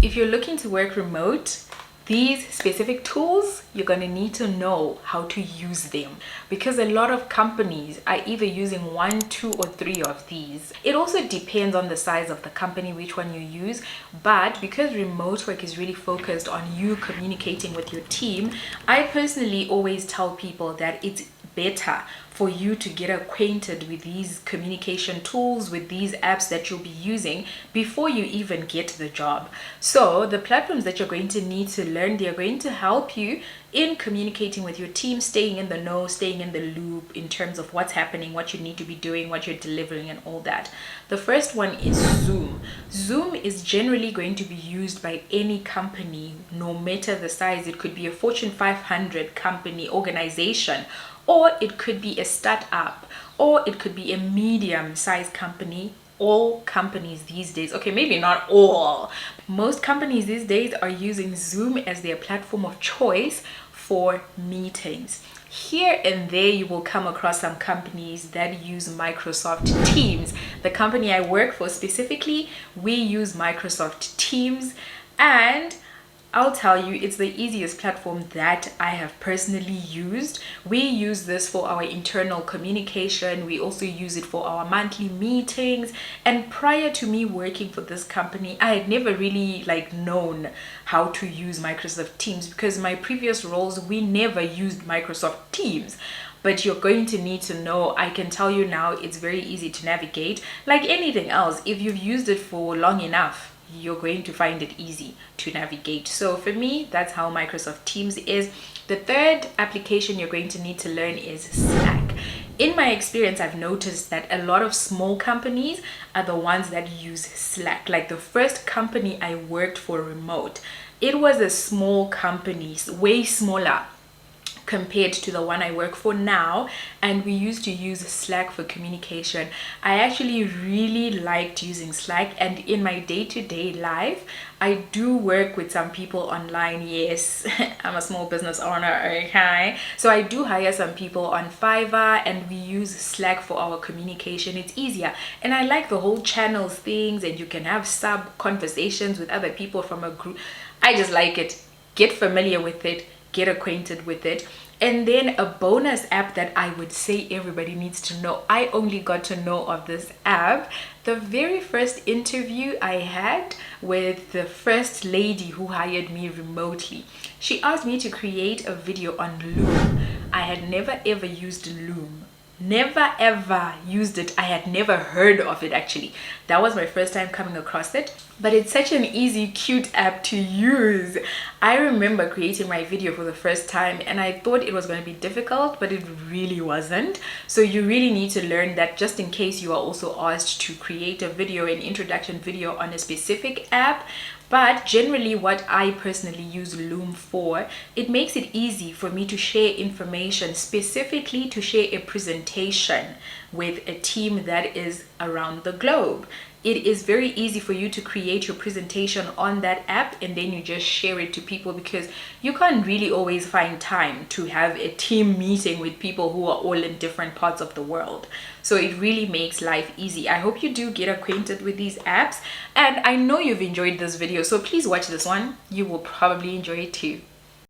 If you're looking to work remote, these specific tools, you're going to need to know how to use them, because a lot of companies are either using 1, 2, or 3 of these. It also depends on the size of the company, which one you use. But because remote work is really focused on you communicating with your team, I personally always tell people that it's better for you to get acquainted with these communication tools, with these apps that you'll be using before you even get the job. So the platforms that you're going to need to learn, they're going to help you in communicating with your team, staying in the know, staying in the loop in terms of what's happening, what you need to be doing, what you're delivering, and all that. The first one is Zoom. Zoom is generally going to be used by any company, no matter the size. It could be a Fortune 500 company, organization, or it could be a startup, or it could be a medium-sized company. All companies these days, okay, maybe not all, most companies these days are using Zoom as their platform of choice for meetings. Here and there you will come across some companies that use Microsoft Teams. The company I work for specifically, we use Microsoft Teams, and I'll tell you, it's the easiest platform that I have personally used. We use this for our internal communication. We also use it for our monthly meetings. And prior to me working for this company, I had never really known how to use Microsoft Teams, because my previous roles, we never used Microsoft Teams. But you're going to need to know. I can tell you now, it's very easy to navigate. Like anything else, if you've used it for long enough, you're going to find it easy to navigate. So for me, that's how Microsoft Teams is. The third application you're going to need to learn is Slack. In my experience, I've noticed that a lot of small companies are the ones that use Slack. Like the first company I worked for remote, it was a small company, way smaller compared to the one I work for now, and we used to use Slack for communication. I actually really liked using Slack, and in my day-to-day life I do work with some people online. Yes, I'm a small business owner, okay? So I do hire some people on Fiverr, and we use Slack for our communication. It's easier, and I like the whole channels things, and you can have sub conversations with other people from a group. I just like it. Get familiar with it, get acquainted with it. And then a bonus app that I would say everybody needs to know. I only got to know of this app the very first interview I had with the first lady who hired me remotely. She asked me to create a video on Loom. I had never ever used Loom. Never ever used it. I had never heard of it actually. That was my first time coming across it, but it's such an easy, cute app to use. I remember creating my video for the first time and I thought it was going to be difficult, but it really wasn't. So you really need to learn that, just in case you are also asked to create a video, an introduction video on a specific app. But generally what I personally use Loom for, it makes it easy for me to share information, specifically to share a presentation with a team that is around the globe. It is very easy for you to create your presentation on that app, and then you just share it to people, because you can't really always find time to have a team meeting with people who are all in different parts of the world. So it really makes life easy. I hope you do get acquainted with these apps, and I know you've enjoyed this video, so please watch this one. You will probably enjoy it too.